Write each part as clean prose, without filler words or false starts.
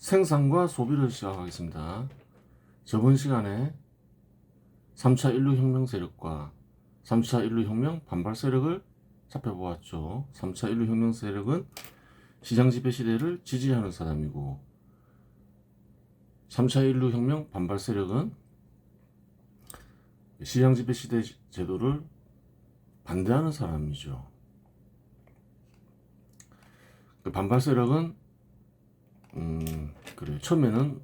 생산과 소비를 시작하겠습니다. 저번 시간에 3차 인류혁명 세력과 3차 인류혁명 반발 세력을 살펴보았죠. 3차 인류혁명 세력은 시장지배 시대를 지지하는 사람이고 3차 인류혁명 반발 세력은 시장지배 시대 제도를 반대하는 사람이죠. 그 반발 세력은 처음에는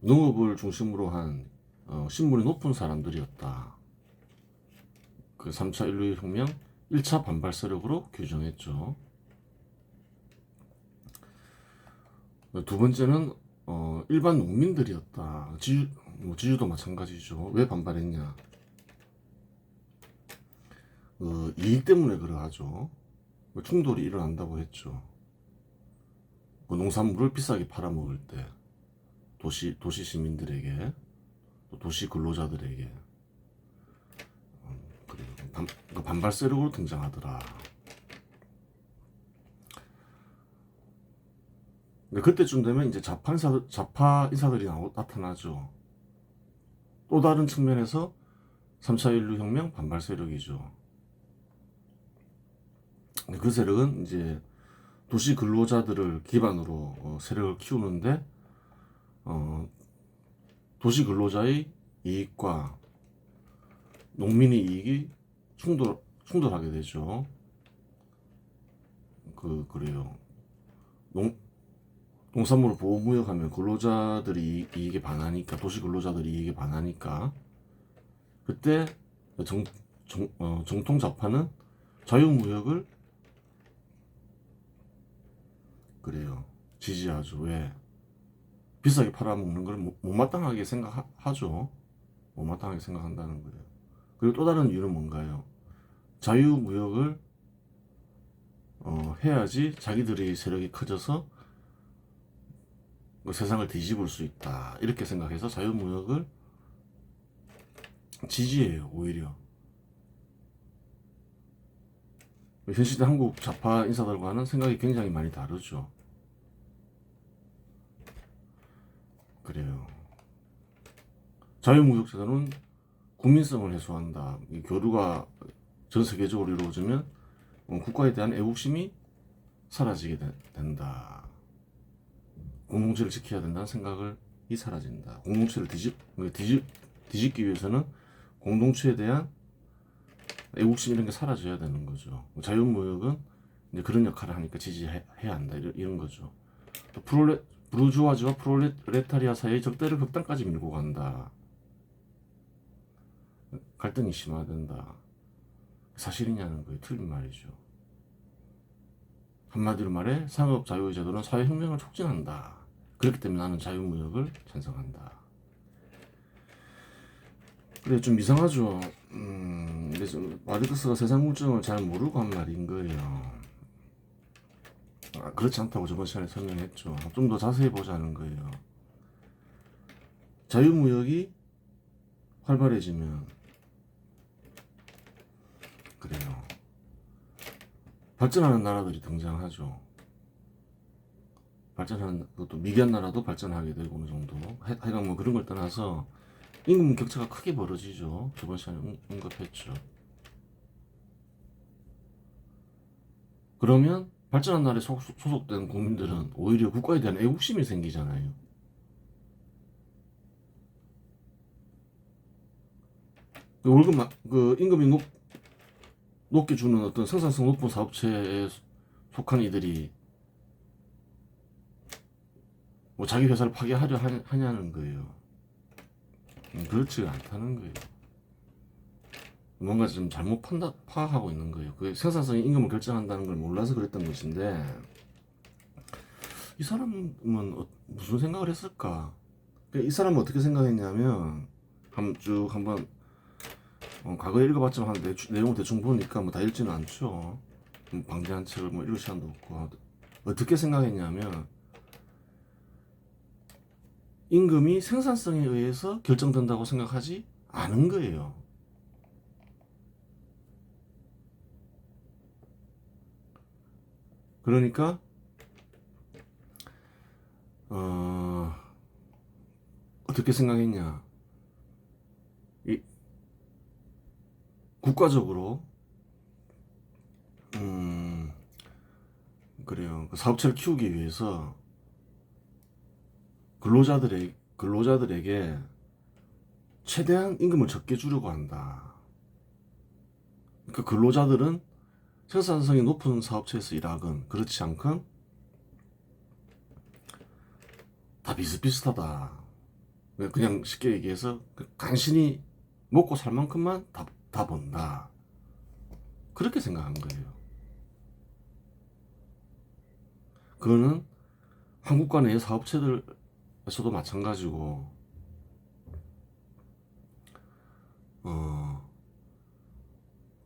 농업을 중심으로 한 신분이 높은 사람들이었다. 그 3차 인류혁명 1차 반발 세력으로 규정했죠. 두 번째는 일반 농민들이었다. 지주도 마찬가지죠. 왜 반발했냐? 이익 때문에 그러하죠. 충돌이 일어난다고 했죠. 농산물을 비싸게 팔아먹을 때 도시 시민들에게 또 도시 근로자들에게 반발 세력으로 등장하더라. 근데 그때쯤 되면 이제 좌파 인사들이 나타나죠. 또 다른 측면에서 3차 인류혁명 반발 세력이죠. 그 세력은 이제 도시 근로자들을 기반으로 세력을 키우는데 도시 근로자의 이익과 농민의 이익이 충돌하게 되죠. 그래요. 농산물을 보호무역하면 근로자들이 이익에 반하니까, 도시 근로자들이 이익에 반하니까, 그때 정통 좌파는 자유무역을 지지하죠. 왜? 비싸게 팔아먹는 걸 못마땅하게 생각하죠. 못마땅하게 생각한다는 거예요. 그리고 또 다른 이유는 뭔가요? 자유무역을 해야지 자기들의 세력이 커져서 세상을 뒤집을 수 있다. 이렇게 생각해서 자유무역을 지지해요. 오히려. 현시대 한국 좌파 인사들과는 생각이 굉장히 많이 다르죠. 그래요. 자유무역 제도는 국민성을 해소한다. 교류가 전 세계적으로 이루어지면 국가에 대한 애국심이 사라지게 된다. 공동체를 지켜야 된다는 생각이 사라진다. 공동체를 뒤집기 위해서는 공동체에 대한 애국심 이런 게 사라져야 되는 거죠. 자유무역은 이제 그런 역할을 하니까 지지해야 한다. 이런 거죠. 또 부르주아지와 프롤레타리아 사이의 적대를 극단까지 밀고 간다. 갈등이 심화된다. 사실이냐는 거예요. 틀린 말이죠. 한마디로 말해 상업 자유의 제도는 사회혁명을 촉진한다. 그렇기 때문에 나는 자유무역을 찬성한다. 그래, 좀 이상하죠. 그래서 마르크스가 세상 물정을 잘 모르고 한 말인 거예요. 그렇지 않다고 저번 시간에 설명했죠. 좀 더 자세히 보자는 거예요. 자유무역이 활발해지면 그래요. 발전하는 나라들이 등장하죠. 발전하는 것도 미개한 나라도 발전하게 되고 어느 정도. 하여간 뭐 그런 걸 떠나서 임금 격차가 크게 벌어지죠. 저번 시간에 언급했죠. 그러면 발전한 나라에 소속된 국민들은 오히려 국가에 대한 애국심이 생기잖아요. 임금이 높게 주는 어떤 생산성 높은 사업체에 속한 이들이 뭐 자기 회사를 파괴하려 하냐는 거예요. 그렇지 않다는 거예요. 뭔가 좀 잘못 파악하고 있는 거예요. 그 생산성이 임금을 결정한다는 걸 몰라서 그랬던 것인데 이 사람은 무슨 생각을 했을까? 이 사람은 어떻게 생각했냐면 한번 과거에 읽어봤지만 내용을 대충 보니까 뭐 다 읽지는 않죠. 방대한 책을 뭐 읽을 시간도 없고 어떻게 생각했냐면 임금이 생산성에 의해서 결정된다고 생각하지 않은 거예요. 그러니까 어떻게 생각했냐? 이 국가적으로 그래요. 그 사업체를 키우기 위해서 근로자들에게 최대한 임금을 적게 주려고 한다. 그 근로자들은 생산성이 높은 사업체에서 일하건 그렇지 않건 다 비슷비슷하다. 그냥 쉽게 얘기해서 간신히 먹고 살 만큼만 다 번다. 그렇게 생각한 거예요. 그거는 한국과 내 사업체들에서도 마찬가지고,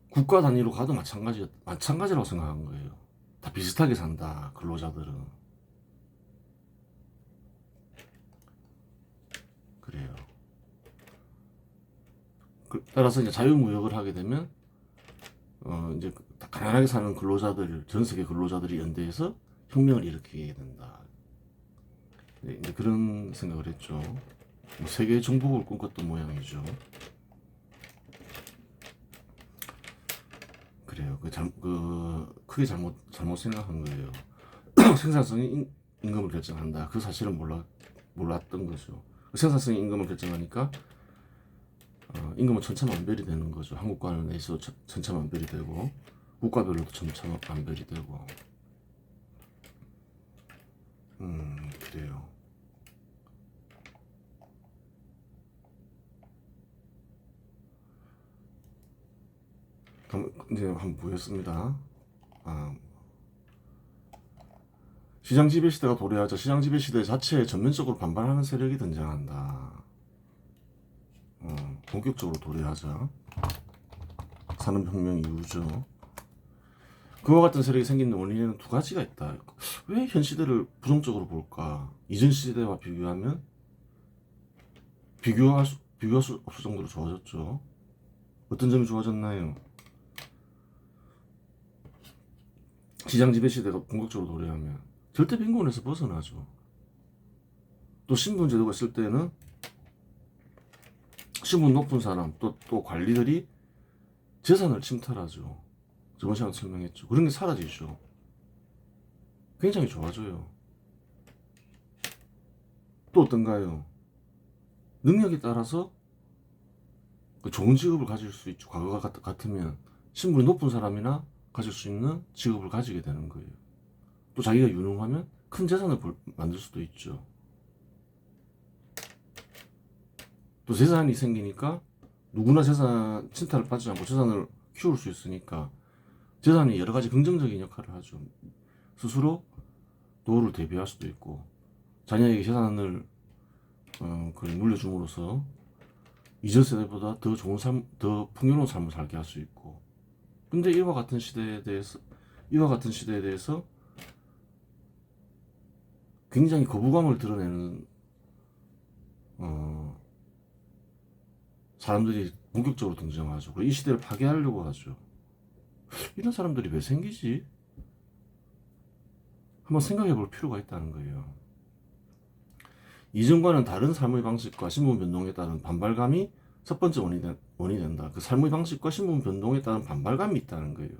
국가 단위로 가도 마찬가지라고 생각한 거예요. 다 비슷하게 산다, 근로자들은. 그래요. 따라서 이제 자유무역을 하게 되면, 이제 가난하게 사는 전 세계 근로자들이 연대해서 혁명을 일으키게 된다. 네, 이제 그런 생각을 했죠. 뭐 세계 정복을 꿈꿨던 모양이죠. 그래요. 크게 잘못 생각한 거예요. 생산성이 임금을 결정한다. 그 사실은 몰랐던 거죠. 생산성이 임금을 결정하니까 임금은 천차만별이 되는 거죠. 한국과 내에서 천차만별이 되고 국가별로도 천차만별이 되고. 그래요. 그럼 이제 한번 보겠습니다. 시장 지배 시대가 도래하자 시장 지배 시대 자체에 전면적으로 반발하는 세력이 등장한다. 본격적으로 도래하자. 산업혁명 이후죠. 그와 같은 세력이 생기는 원인에는 두 가지가 있다. 왜 현 시대를 부정적으로 볼까? 이전 시대와 비교하면 비교할 수 없을 정도로 좋아졌죠. 어떤 점이 좋아졌나요? 시장 지배 시대가 본격적으로 도래하면 절대 빈곤에서 벗어나죠. 또 신분 제도가 있을 때는 신분 높은 사람 또 관리들이 재산을 침탈하죠. 저번 시간에 설명했죠. 그런 게 사라지죠. 굉장히 좋아져요. 또 어떤가요? 능력에 따라서 좋은 직업을 가질 수 있죠. 과거가 같으면 신분이 높은 사람이나 가질 수 있는 직업을 가지게 되는 거예요. 또 자기가 유능하면 큰 재산을 만들 수도 있죠. 또 재산이 생기니까 누구나 재산 침탈을 받지 않고 재산을 키울 수 있으니까 재산이 여러 가지 긍정적인 역할을 하죠. 스스로 노후를 대비할 수도 있고 자녀에게 재산을 물려줌으로써 이전 세대보다 더 좋은 삶, 더 풍요로운 삶을 살게 할 수 있고. 근데 이와 같은 시대에 대해서 굉장히 거부감을 드러내는 사람들이 본격적으로 등장하죠. 그리고 이 시대를 파괴하려고 하죠. 이런 사람들이 왜 생기지? 한번 생각해 볼 필요가 있다는 거예요. 이전과는 다른 삶의 방식과 신분 변동에 따른 반발감이 첫 번째 원인이 된다. 그 삶의 방식과 신분 변동에 따른 반발감이 있다는 거예요.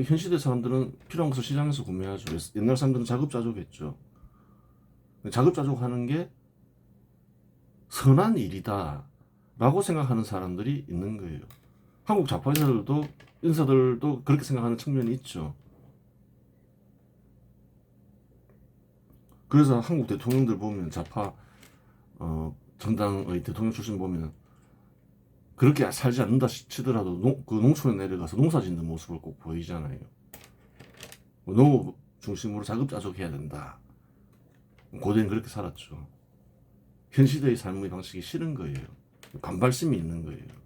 현 시대 사람들은 필요한 것을 시장에서 구매하죠. 옛날 사람들은 자급자족했죠. 자급자족하는 게 선한 일이다 라고 생각하는 사람들이 있는 거예요. 한국 좌파 인사들도 그렇게 생각하는 측면이 있죠. 그래서 한국 대통령들 보면 좌파 정당의 대통령 출신 보면 그렇게 살지 않는다 치더라도 그 농촌에 내려가서 농사 짓는 모습을 꼭 보이잖아요. 농업 중심으로 자급자족해야 된다. 고대는 그렇게 살았죠. 현 시대의 삶의 방식이 싫은 거예요. 반발심이 있는 거예요.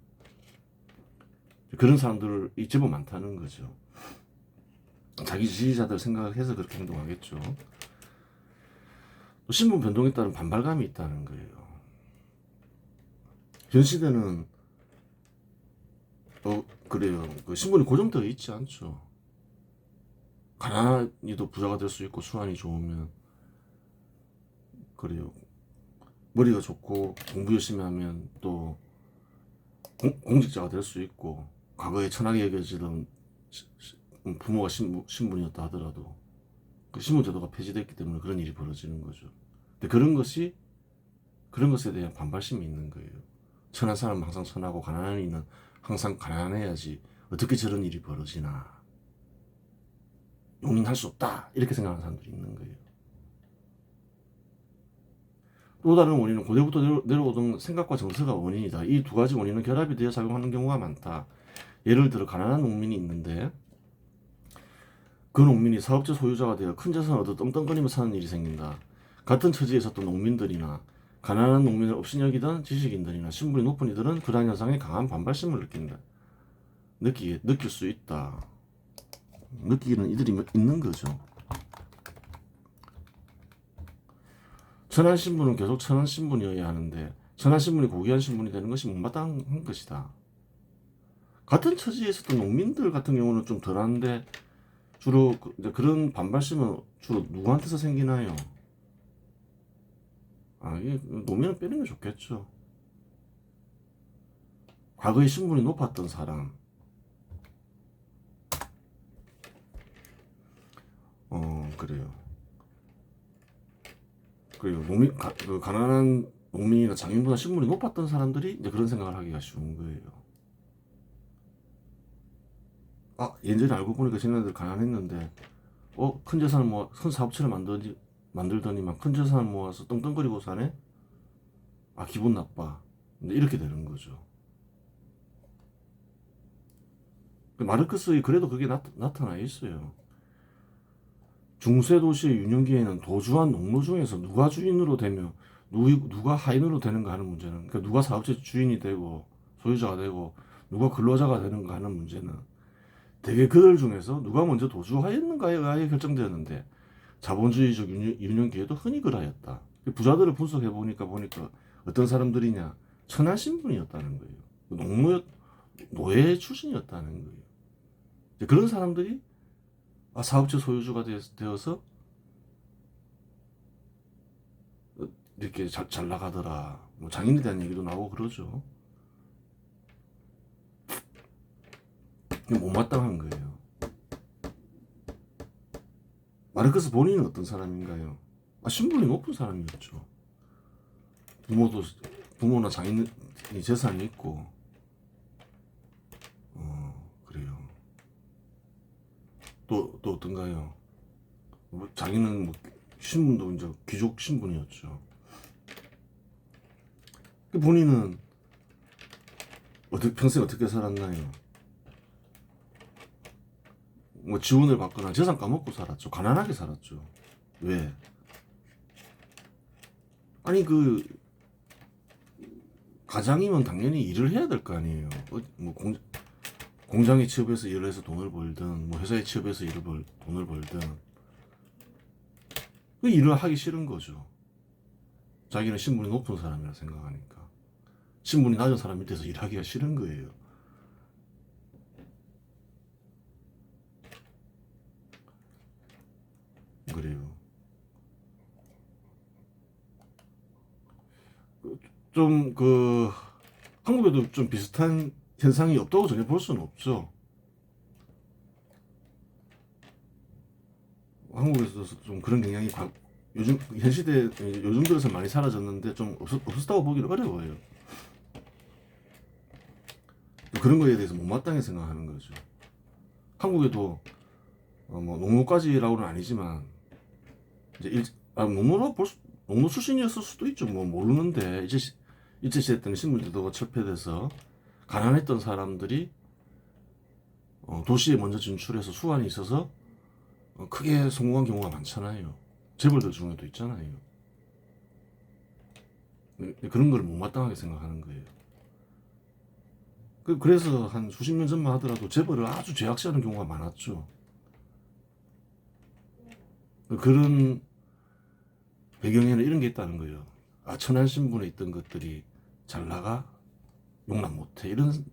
그런 사람들이 제법 많다는 거죠. 자기 지지자들 생각해서 그렇게 행동하겠죠. 또 신분 변동에 따른 반발감이 있다는 거예요. 현 시대는 그래요. 그 신분이 고정되어 있지 않죠. 가난이도 부자가 될 수 있고 수완이 좋으면 그래요. 머리가 좋고 공부 열심히 하면 또 공직자가 될 수 있고 과거에 천하게 여겨지던 부모가 신분이었다 하더라도 그 신분제도가 폐지됐기 때문에 그런 일이 벌어지는 거죠. 근데 그런 것에 대한 반발심이 있는 거예요. 천한 사람은 항상 천하고 가난한 이는 항상 가난해야지 어떻게 저런 일이 벌어지나. 용인할 수 없다 이렇게 생각하는 사람들이 있는 거예요. 또 다른 원인은 고대부터 내려오던 생각과 정서가 원인이다. 이 두 가지 원인은 결합이 되어 작용하는 경우가 많다. 예를 들어 가난한 농민이 있는데 그 농민이 사업체 소유자가 되어 큰 재산을 얻어 떵떵거리며 사는 일이 생긴다. 같은 처지에 있었던 농민들이나 가난한 농민을 업신여기던 지식인들이나 신분이 높은 이들은 그러한 현상에 강한 반발심을 느낄 수 있다. 느끼기는 이들이 있는 거죠. 천한 신분은 계속 천한 신분이어야 하는데 천한 신분이 고귀한 신분이 되는 것이 못마땅한 것이다. 같은 처지에 있었던 농민들 같은 경우는 좀 덜한데 주로 그런 반발심은 주로 누구한테서 생기나요? 이게 노면을 빼는 게 좋겠죠. 과거에 신분이 높았던 사람, 그래요. 그리고 가난한 농민이나 장인보다 신분이 높았던 사람들이 이제 그런 생각을 하기가 쉬운 거예요. 예전에 알고 보니까 쟤네들 가난했는데, 큰 재산을 큰 사업체를 만들더니만 큰 재산을 모아서 떵떵거리고 사네? 기분 나빠. 이렇게 되는 거죠. 마르크스의 그래도 그게 나타나 있어요. 중세 도시의 유년기에는 도주한 농노 중에서 누가 주인으로 되며 누가 하인으로 되는가 하는 문제는, 그러니까 누가 사업체 주인이 되고 소유자가 되고 누가 근로자가 되는가 하는 문제는 대개 그들 중에서 누가 먼저 도주하였는가에 의하여 결정되었는데 자본주의적 유년기에도 흔히 그러하였다. 부자들을 분석해 보니까 어떤 사람들이냐, 천한 신분이었다는 거예요. 노예 출신이었다는 거예요. 그런 사람들이 사업체 소유주가 되어서 이렇게 잘 나가더라. 장인에 대한 얘기도 나오고 그러죠. 못마땅한 거예요. 마르크스 본인은 어떤 사람인가요? 신분이 높은 사람이었죠. 부모나 장인이 재산이 있고, 그래요. 또 어떤가요? 자기는 신분도 이제 귀족 신분이었죠. 본인은 평생 어떻게 살았나요? 지원을 받거나 재산 까먹고 살았죠. 가난하게 살았죠. 왜? 가장이면 당연히 일을 해야 될 거 아니에요. 공장에 취업해서 일을 해서 돈을 벌든, 회사에 취업해서 돈을 벌든, 일을 하기 싫은 거죠. 자기는 신분이 높은 사람이라 생각하니까. 신분이 낮은 사람 밑에서 일하기가 싫은 거예요. 그래요. 한국에도 좀 비슷한 현상이 없다고 전혀 볼 수는 없죠. 한국에서 좀 그런 경향이 현 시대 요즘 들어서 많이 사라졌는데 좀 없었다고 보기는 어려워요. 그런 거에 대해서 못마땅히 생각하는 거죠. 한국에도 농노까지라고는 아니지만 이제 농노 출신이었을 수도 있죠. 모르는데 일제시대 때는 신분제도가 철폐돼서 가난했던 사람들이 도시에 먼저 진출해서 수완이 있어서 크게 성공한 경우가 많잖아요. 재벌들 중에도 있잖아요. 그런 걸 못마땅하게 생각하는 거예요. 그래서 한 수십 년 전만 하더라도 재벌을 아주 제약시하는 경우가 많았죠. 그런 배경에는 이런 게 있다는 거예요. 천한 신분에 있던 것들이 잘 나가? 용납 못해. 이런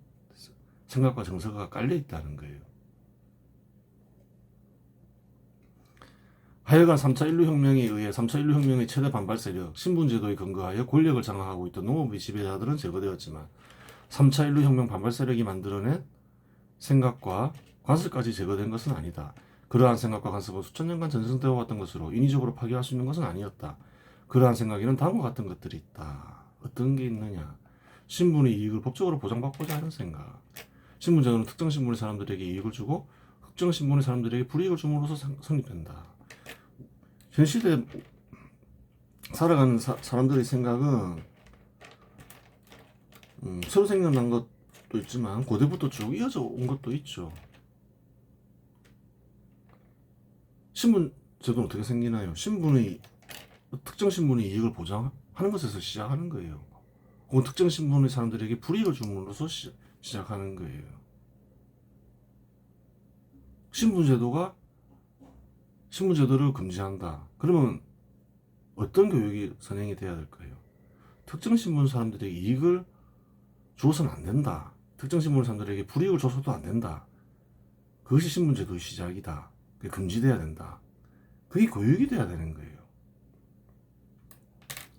생각과 정서가 깔려 있다는 거예요. 하여간 3차 인류혁명에 의해 3차 인류혁명의 최대 반발 세력, 신분제도에 근거하여 권력을 장악하고 있던 농업의 지배자들은 제거되었지만 3차 인류혁명 반발 세력이 만들어낸 생각과 관습까지 제거된 것은 아니다. 그러한 생각과 관습은 수천 년간 전승되어 왔던 것으로 인위적으로 파괴할 수 있는 것은 아니었다. 그러한 생각에는 다음과 같은 것들이 있다. 어떤 게 있느냐? 신분의 이익을 법적으로 보장받고자 하는 생각. 신분제도는 특정 신분의 사람들에게 이익을 주고 특정 신분의 사람들에게 불이익을 줌으로써 성립된다. 현 시대에 살아가는 사람들의 생각은 새로 생겨난 것도 있지만 고대부터 쭉 이어져 온 것도 있죠. 신분제도는 어떻게 생기나요? 특정 신분의 이익을 보장하는 것에서 시작하는 거예요. 혹은 특정 신분의 사람들에게 불이익을 줌으로써 시작하는 거예요. 신분제도를 금지한다. 그러면 어떤 교육이 선행이 돼야 될까요? 특정 신분 사람들에게 이익을 줘서는 안 된다. 특정 신분 사람들에게 불이익을 줘서도 안 된다. 그것이 신분제도의 시작이다. 그게 금지돼야 된다. 그게 교육이 돼야 되는 거예요.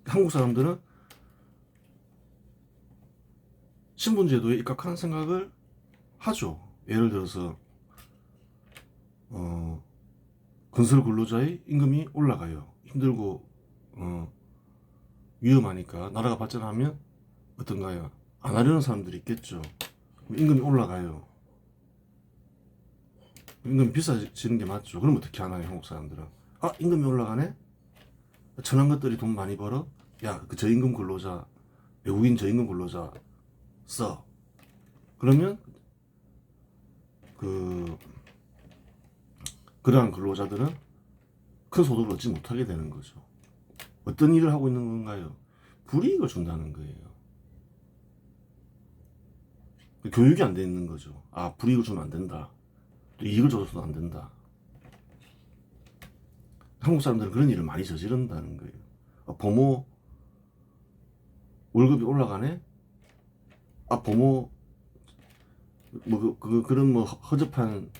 한국 사람들은 신분제도에 입각하는 생각을 하죠. 예를 들어서 건설 근로자의 임금이 올라가요. 힘들고 위험하니까 나라가 발전하면 어떤가요? 안 하려는 사람들이 있겠죠. 임금이 올라가요. 임금이 비싸지는 게 맞죠. 그럼 어떻게 하나요, 한국 사람들은? 아, 임금이 올라가네? 천한 것들이 돈 많이 벌어? 야, 그 저임금 근로자, 외국인 저임금 근로자 써. 그러면 그러한 근로자들은 큰 소득을 얻지 못하게 되는 거죠. 어떤 일을 하고 있는 건가요? 불이익을 준다는 거예요. 교육이 안 돼 있는 거죠. 아, 불이익을 주면 안 된다. 또 이익을 줘서도 안 된다. 한국 사람들은 그런 일을 많이 저지른다는 거예요. 부모 월급이 올라가네? 아, 부모 그런 허접한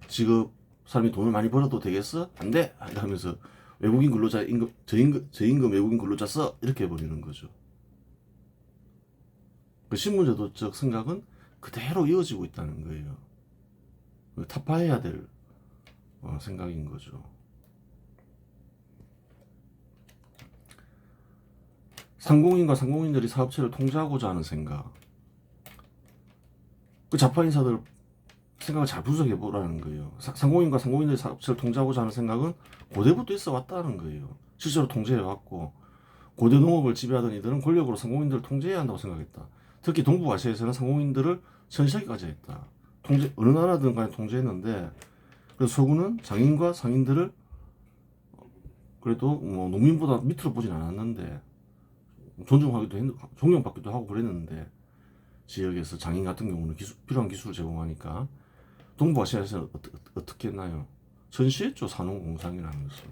직업 사람이 돈을 많이 벌어도 되겠어? 안 돼! 하면서 외국인 근로자 저임금 외국인 근로자 써! 이렇게 해버리는 거죠. 그 신분제도적 생각은 그대로 이어지고 있다는 거예요. 타파해야 될 생각인 거죠. 상공인과 상공인들이 사업체를 통제하고자 하는 생각. 그 좌파 인사들 생각을 잘 분석해 보라는 거예요. 상공인과 상공인들이 사업체를 통제하고자 하는 생각은 고대부터 있어 왔다는 거예요. 실제로 통제해 왔고 고대 농업을 지배하던 이들은 권력으로 상공인들을 통제해야 한다고 생각했다. 특히 동북아시아에서는 상공인들을 천시하기까지 했다. 어느 나라든 간에 통제했는데 그래서 서구는 장인과 상인들을 그래도 농민보다 밑으로 보진 않았는데 존경받기도 하고 그랬는데 지역에서 장인 같은 경우는 필요한 기술을 제공하니까 동북아시아에서는 어떻게 했나요? 전시했죠. 산업공상이라면서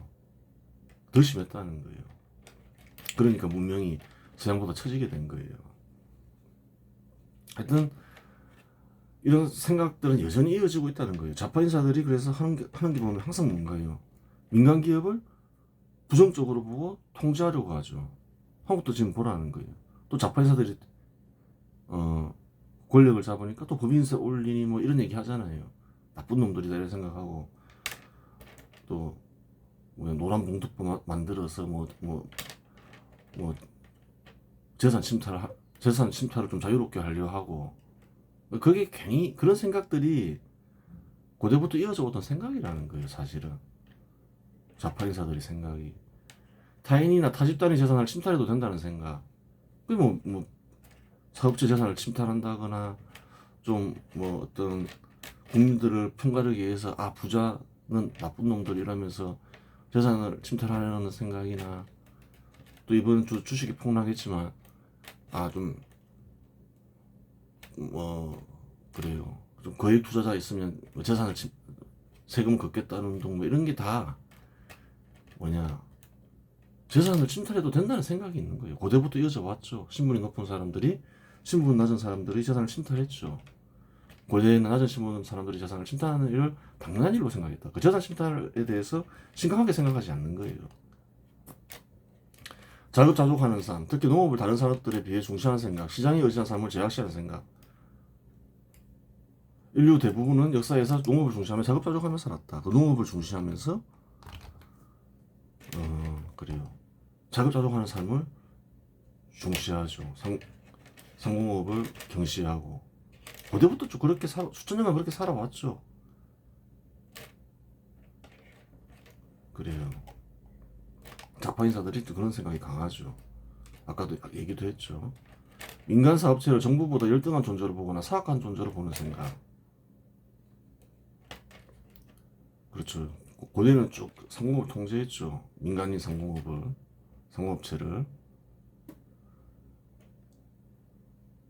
더 심했다는 거예요. 그러니까 문명이 서양보다 처지게 된 거예요. 하여튼 이런 생각들은 여전히 이어지고 있다는 거예요. 좌파 인사들이 그래서 하는 게 보면 항상 뭔가요? 민간 기업을 부정적으로 보고 통제하려고 하죠. 한국도 지금 보라는 거예요. 또 좌파 인사들이 권력을 잡으니까 또 법인세 올리니 이런 얘기 하잖아요. 나쁜 놈들이다 이런 생각하고 또 노란 봉투법 만들어서 재산 침탈을 좀 자유롭게 하려 하고 그게 괜히 그런 생각들이 고대부터 이어져 오던 생각이라는 거예요. 사실은 좌파 인사들의 생각이 타인이나 타 집단의 재산을 침탈해도 된다는 생각. 그게 사업체 재산을 침탈한다거나 좀 어떤 국민들을 편가르기 위해서 부자는 나쁜 놈들이라면서 재산을 침탈하려는 생각이나 또 이번 주 주식이 폭락했지만 그래요. 좀 거액 투자자 있으면 재산을 세금 걷겠다는 운동 이런 게 다 재산을 침탈해도 된다는 생각이 있는 거예요. 고대부터 이어져 왔죠. 신분이 낮은 사람들이 재산을 침탈했죠. 고대에는 낮은 신분 사람들이 재산을 침탈하는 일을 당연한 일로 생각했다. 그 재산 침탈에 대해서 심각하게 생각하지 않는 거예요. 자급자족하는 삶, 특히 농업을 다른 산업들에 비해 중시하는 생각, 시장에 의지한 삶을 제약시하는 생각. 인류 대부분은 역사에서 농업을 중시하며 자급자족하며 살았다. 그 농업을 중시하면서 그래요. 자급자족하는 삶을 중시하죠. 상공업을 경시하고 고대부터 쭉 그렇게 수천 년간 그렇게 살아왔죠. 그래요. 좌파 인사들이 그런 생각이 강하죠. 아까도 얘기도 했죠. 민간 사업체를 정부보다 열등한 존재로 보거나 사악한 존재로 보는 생각. 그렇죠. 고대는 쭉 상공업을 통제했죠. 민간인 상공업체를.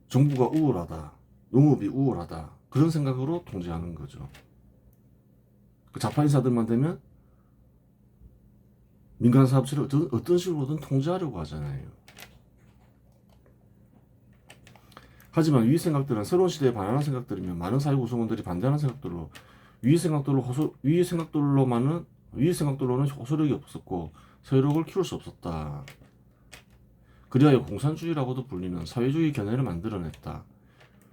정부가 우월하다, 농업이 우월하다, 그런 생각으로 통제하는 거죠. 그 좌파 인사들만 되면 민간 사업체를 어떤 식으로든 통제하려고 하잖아요. 하지만 위 생각들은 새로운 시대에 반하는 생각들이면 많은 사회 구성원들이 반대하는 생각들로 위 생각들로는 호소력이 없었고 세력을 키울 수 없었다. 그리하여 공산주의라고도 불리는 사회주의 견해를 만들어냈다.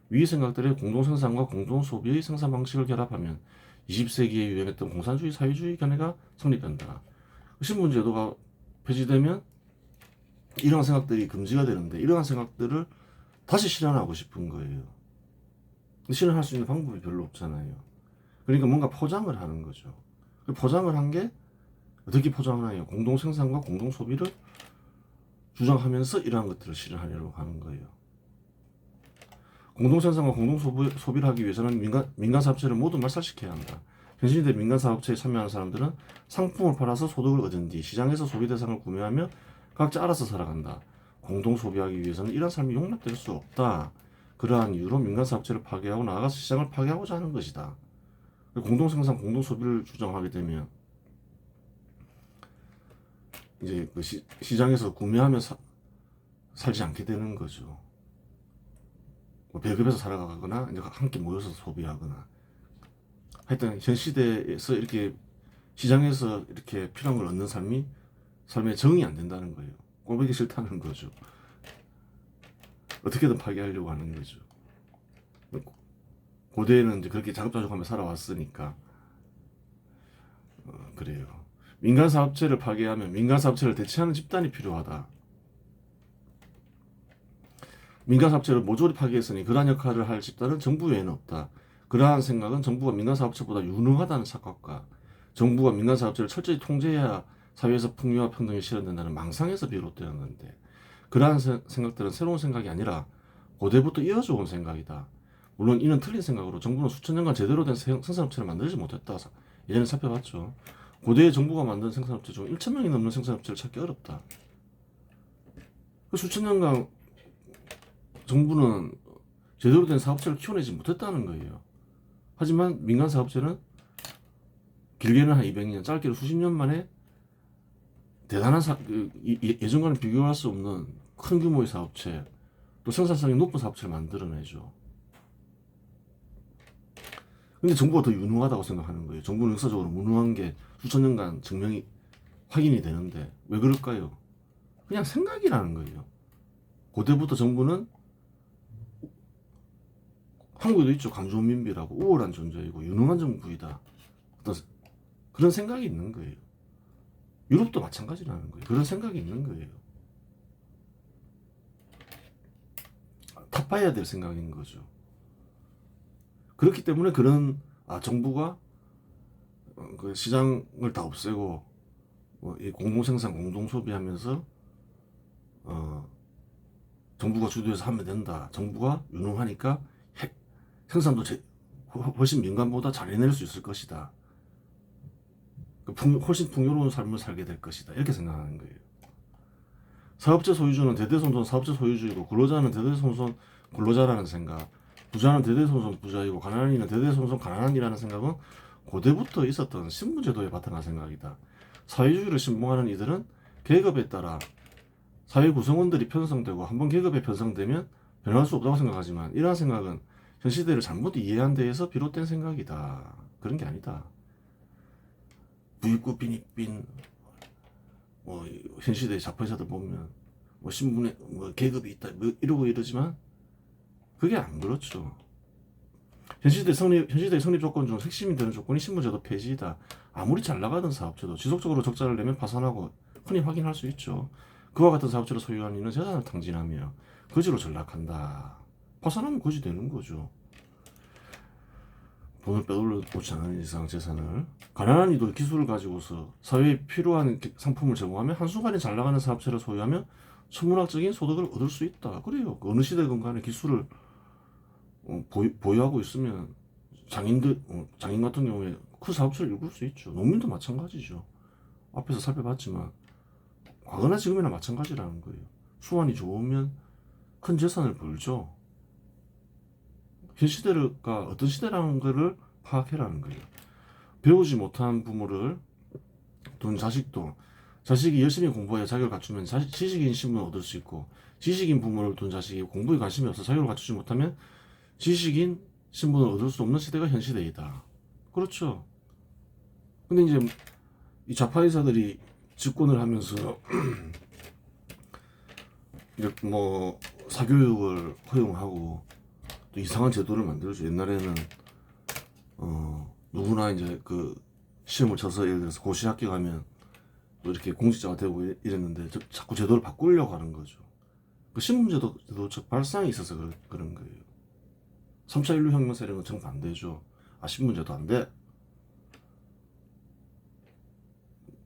위 생각들의 공동생산과 공동소비의 생산 방식을 결합하면 20세기에 유행했던 공산주의 사회주의 견해가 성립된다. 신분제도가 폐지되면 이러한 생각들이 금지가 되는데 이러한 생각들을 다시 실현하고 싶은 거예요. 실현할 수 있는 방법이 별로 없잖아요. 그러니까 뭔가 포장을 하는 거죠. 포장을 한 게 어떻게 포장하나요? 공동생산과 공동소비를 주장하면서 이러한 것들을 실현하려고 하는 거예요. 공동생산과 공동소비를 하기 위해서는 민간 사업체를 모두 말살시켜야 한다. 현실대 민간 사업체에 참여하는 사람들은 상품을 팔아서 소득을 얻은 뒤 시장에서 소비 대상을 구매하며 각자 알아서 살아간다. 공동소비하기 위해서는 이런 삶이 용납될 수 없다. 그러한 이유로 민간 사업체를 파괴하고 나아가서 시장을 파괴하고자 하는 것이다. 공동생산, 공동소비를 주장하게 되면 이제 그 시장에서 구매하며 살지 않게 되는 거죠. 뭐 배급해서 살아가거나 이제 함께 모여서 소비하거나. 하여튼 현 시대에서 이렇게 시장에서 이렇게 필요한 걸 얻는 삶에 정이 안 된다는 거예요. 꼴보기 싫다는 거죠. 어떻게든 파괴하려고 하는 거죠. 고대에는 이제 그렇게 자급자족하며 살아왔으니까 그래요. 민간 사업체를 파괴하면 민간 사업체를 대체하는 집단이 필요하다. 민간 사업체를 모조리 파괴했으니 그러한 역할을 할 집단은 정부 외에는 없다. 그러한 생각은 정부가 민간 사업체보다 유능하다는 착각과 정부가 민간 사업체를 철저히 통제해야 사회에서 풍요와 평등이 실현된다는 망상에서 비롯되었는데 그러한 생각들은 새로운 생각이 아니라 고대부터 이어져 온 생각이다. 물론 이는 틀린 생각으로 정부는 수천 년간 제대로 된 생산업체를 만들지 못했다. 예전에 살펴봤죠. 고대의 정부가 만든 생산업체 중 1,000명이 넘는 생산업체를 찾기 어렵다. 수천 년간 정부는 제대로 된 사업체를 키워내지 못했다는 거예요. 하지만 민간 사업체는 길게는 한 200년, 짧게는 수십 년 만에 대단한 예전과는 비교할 수 없는 큰 규모의 사업체, 또 생산성이 높은 사업체를 만들어내죠. 근데 정부가 더 유능하다고 생각하는 거예요. 정부는 역사적으로 무능한 게 수천 년간 확인이 되는데 왜 그럴까요? 그냥 생각이라는 거예요. 고대부터 정부는 한국에도 있죠. 간주민비라고 우월한 존재이고 유능한 정부이다. 어떤 그런 생각이 있는 거예요. 유럽도 마찬가지라는 거예요. 그런 생각이 있는 거예요. 타파해야 될 생각인 거죠. 그렇기 때문에 정부가 그 시장을 다 없애고 이 공동생산, 공동소비하면서 정부가 주도해서 하면 된다. 정부가 유능하니까 생산도 훨씬 민간보다 잘 해낼 수 있을 것이다. 훨씬 풍요로운 삶을 살게 될 것이다. 이렇게 생각하는 거예요. 사업체 소유주는 대대손손 사업체 소유주이고 근로자는 대대손손 근로자라는 생각, 부자는 대대손손 부자이고 가난한 이는 대대손손 가난한이라는 생각은 고대부터 있었던 신분제도에 바탕한 생각이다. 사회주의를 신봉하는 이들은 계급에 따라 사회 구성원들이 편성되고 한번 계급에 편성되면 변할 수 없다고 생각하지만 이러한 생각은 현 시대를 잘못 이해한 데에서 비롯된 생각이다. 그런 게 아니다. 부익부 빈익빈 현 시대의 자포자들 보면 신분에 계급이 있다 이러고 이러지만 그게 안 그렇죠. 현 시대 성립 조건 중 핵심이 되는 조건이 신분제도 폐지이다. 아무리 잘 나가던 사업체도 지속적으로 적자를 내면 파산하고 흔히 확인할 수 있죠. 그와 같은 사업체를 소유한 이는 재산을 탕진하며 거지로 전락한다. 파산하면 거지 되는 거죠. 돈을 빼돌려놓지 않은 이상 재산을. 가난한 이도 기술을 가지고서 사회에 필요한 상품을 제공하며 한순간에 잘 나가는 사업체를 소유하면 천문학적인 소득을 얻을 수 있다. 그래요. 어느 시대건 간에 기술을 보유하고 있으면 장인 같은 경우에 큰 사업체를 일굴 수 있죠. 농민도 마찬가지죠. 앞에서 살펴봤지만 과거나 지금이나 마찬가지라는 거예요. 수완이 좋으면 큰 재산을 벌죠. 현 시대가 어떤 시대라는 것을 파악해라는 거예요. 배우지 못한 부모를 둔 자식이 열심히 공부해 자격을 갖추면 지식인 신분을 얻을 수 있고, 지식인 부모를 둔 자식이 공부에 관심이 없어 자격을 갖추지 못하면 지식인 신분을 얻을 수 없는 시대가 현 시대이다. 그렇죠. 근데 이제 이 좌파의사들이 집권을 하면서 이제 사교육을 허용하고 또 이상한 제도를 만들죠. 옛날에는 누구나 이제 그 시험을 쳐서 예를 들어서 고시 합격하면 또 이렇게 공직자가 되고 이랬는데 자꾸 제도를 바꾸려고 하는 거죠. 그 신분제도 발상이 있어서 그런 거예요. 3차 인류혁명 세력은 정반대죠. 신분제도 안 돼.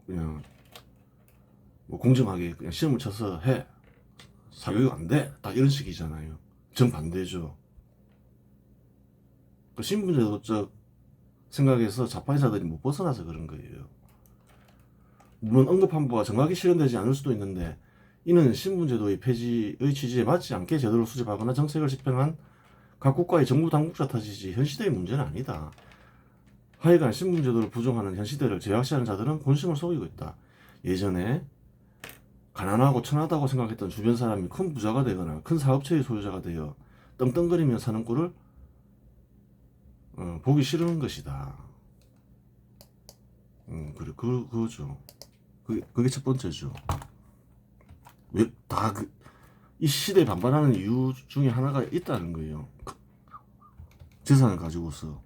그냥 공정하게 그냥 시험을 쳐서 해. 사교육 안 돼. 딱 이런 식이잖아요. 정반대죠. 그 신분제도적 생각에서 좌파의사들이 못 벗어나서 그런 거예요. 물론 언급한 바와 정확히 실현되지 않을 수도 있는데 이는 신분제도의 폐지의 취지에 맞지 않게 제도를 수립하거나 정책을 집행한 각 국가의 정부 당국자 탓이지 현 시대의 문제는 아니다. 하여간 신분제도를 부정하는 현 시대를 제약시하는 자들은 본심을 속이고 있다. 예전에 가난하고 천하다고 생각했던 주변 사람이 큰 부자가 되거나 큰 사업체의 소유자가 되어 떵떵거리며 사는 꼴을 보기 싫은 것이다. 그거죠. 그게 첫 번째죠. 왜 이 시대에 반발하는 이유 중에 하나가 있다는 거예요. 재산을 가지고서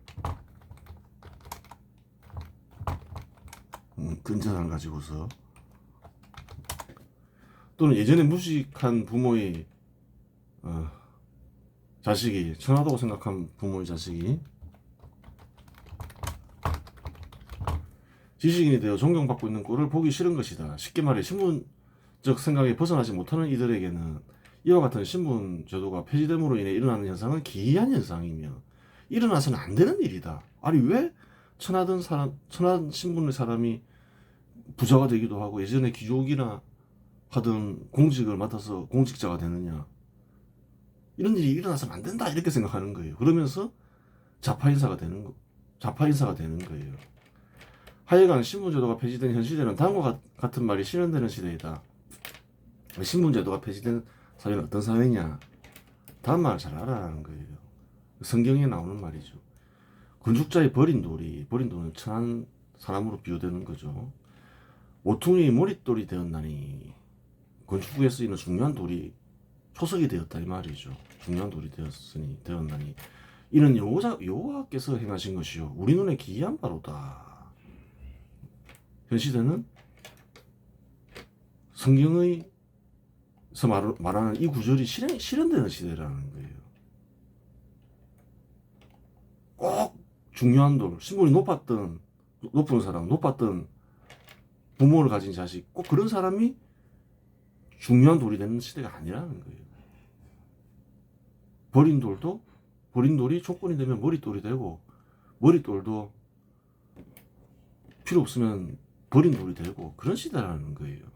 큰 재산을 가지고서 또는 예전에 무식한 부모의 자식이 천하다고 생각한 부모의 자식이 지식인이 되어 존경받고 있는 꼴을 보기 싫은 것이다. 쉽게 말해 신분적 생각에 벗어나지 못하는 이들에게는 이와 같은 신분 제도가 폐지됨으로 인해 일어나는 현상은 기이한 현상이며 일어나서는 안 되는 일이다. 아니 왜 천한 신분의 사람이 부자가 되기도 하고 예전에 귀족이나 하던 공직을 맡아서 공직자가 되느냐. 이런 일이 일어나서는 안 된다 이렇게 생각하는 거예요. 그러면서 좌파인사가 되는 거예요. 하여간 신분제도가 폐지된 현 시대는 다음과 같은 말이 실현되는 시대이다. 신분제도가 폐지된 사회는 어떤 사회냐? 다음 말을 잘 알아라는 거예요. 성경에 나오는 말이죠. 건축자의 버린 돌은 천한 사람으로 비유되는 거죠. 모퉁이의 머릿돌이 되었나니 건축에 쓰이는 중요한 돌이 초석이 되었다 이 말이죠. 중요한 돌이 되었나니 이는 여호와께서 행하신 것이요 우리 눈에 기이한 바로다. 현 시대는 성경의 말하는 이 구절이 실현되는 시대라는 거예요. 꼭 중요한 돌, 신분이 높은 사람, 높았던 부모를 가진 자식, 꼭 그런 사람이 중요한 돌이 되는 시대가 아니라는 거예요. 버린 돌이 조건이 되면 머릿돌이 되고, 머릿돌도 필요 없으면 버린 돌이 되고, 그런 시대라는 거예요.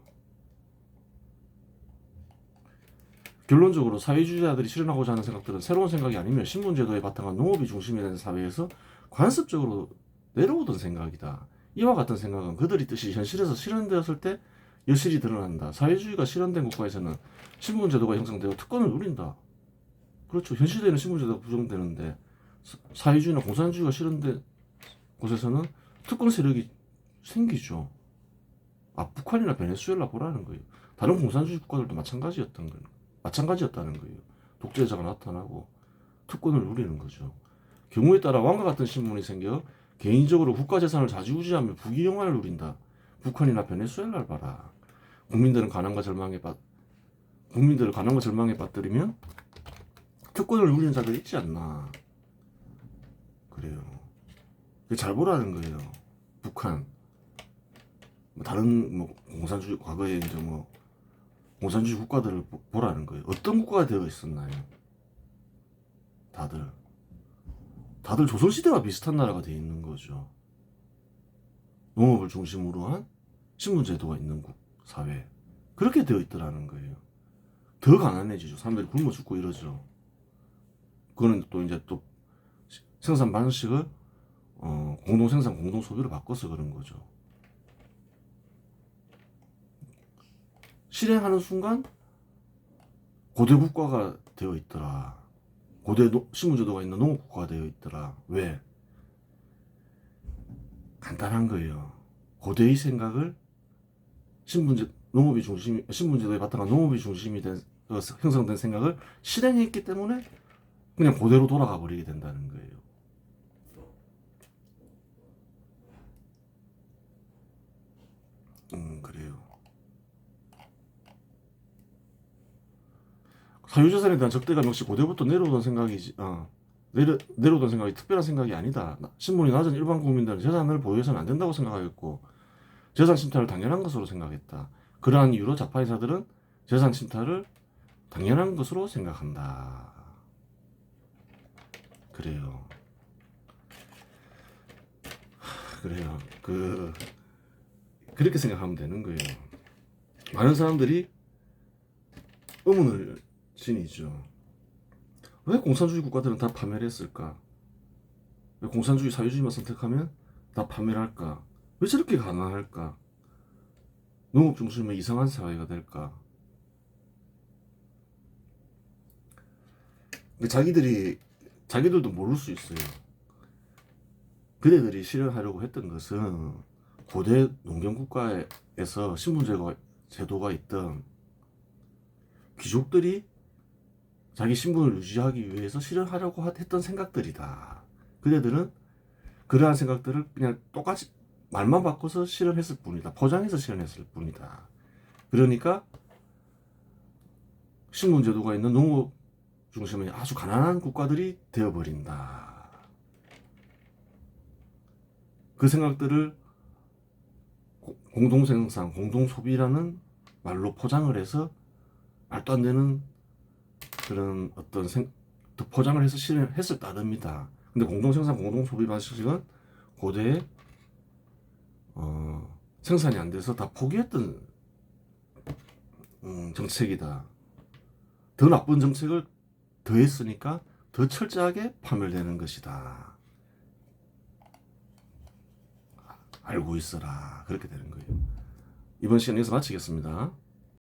결론적으로 사회주의자들이 실현하고자 하는 생각들은 새로운 생각이 아니며 신분제도에 바탕한 농업이 중심이 되는 사회에서 관습적으로 내려오던 생각이다. 이와 같은 생각은 그들의 뜻이 현실에서 실현되었을 때 여실히 드러난다. 사회주의가 실현된 국가에서는 신분제도가 형성되어 특권을 누린다. 그렇죠. 현 시대에는 신분제도가 부정되는데 사회주의나 공산주의가 실현된 곳에서는 특권 세력이 생기죠. 북한이나 베네수엘라 보라는 거예요. 다른 공산주의 국가들도 마찬가지였다는 거예요. 독재자가 나타나고 특권을 누리는 거죠. 경우에 따라 왕과 같은 신분이 생겨 개인적으로 국가 재산을 좌지우지하며 부귀영화를 누린다. 북한이나 베네수엘라를 봐라. 국민들을 가난과 절망에 빠뜨리면 특권을 누리는 자들이 있지 않나. 그래요. 잘 보라는 거예요. 북한. 다른 공산주의 과거에 이제 공산주의 국가들을 보라는 거예요. 어떤 국가가 되어 있었나요? 다들 조선시대와 비슷한 나라가 되어 있는 거죠. 농업을 중심으로 한 신분제도가 있는 사회. 그렇게 되어 있더라는 거예요. 더 가난해지죠. 사람들이 굶어 죽고 이러죠. 그거는 또 이제 또 생산 방식을 공동 생산, 공동 소비로 바꿔서 그런 거죠. 실행하는 순간 고대 국가가 되어 있더라. 고대 신분제도가 있는 농업 국가가 되어 있더라. 왜? 간단한 거예요. 고대의 생각을 신분제도에 바탕한 농업이 중심이 형성된 생각을 실행했기 때문에 그냥 그대로 돌아가 버리게 된다는 거예요. 그래요. 사유재산에 대한 적대감 역시 고대부터 내려오던 생각이지. 내려오던 생각이 특별한 생각이 아니다. 신분이 낮은 일반 국민들은 재산을 보유해서는 안 된다고 생각하였고 재산 침탈을 당연한 것으로 생각했다. 그러한 이유로 좌파 인사들은 재산 침탈을 당연한 것으로 생각한다. 그래요. 그렇게 생각하면 되는 거예요. 많은 사람들이 의문을 지니죠. 왜 공산주의 국가들은 다 파멸을 했을까? 왜 공산주의 사회주의만 선택하면 다 파멸을 할까? 왜 저렇게 가난할까? 농업 중심의 이상한 사회가 될까? 근데 자기들도 모를 수 있어요. 그대들이 실현하려고 했던 것은 고대 농경국가에서 신분제도가 있던 귀족들이 자기 신분을 유지하기 위해서 실현하려고 했던 생각들이다. 그대들은 그러한 생각들을 그냥 똑같이 말만 바꿔서 실현했을 뿐이다. 포장해서 실현했을 뿐이다. 그러니까 신분제도가 있는 농업 중심의 아주 가난한 국가들이 되어버린다. 그 생각들을 공동생산, 공동소비라는 말로 포장을 해서 말도 안 되는 그런 어떤 포장을 해서 실현했을 따름이다. 근데 공동생산, 공동소비 방식은 고대에 생산이 안 돼서 다 포기했던 정책이다. 더 나쁜 정책을 더했으니까 더 철저하게 파멸되는 것이다. 알고 있어라. 그렇게 되는 거예요. 이번 시간 여기서 마치겠습니다.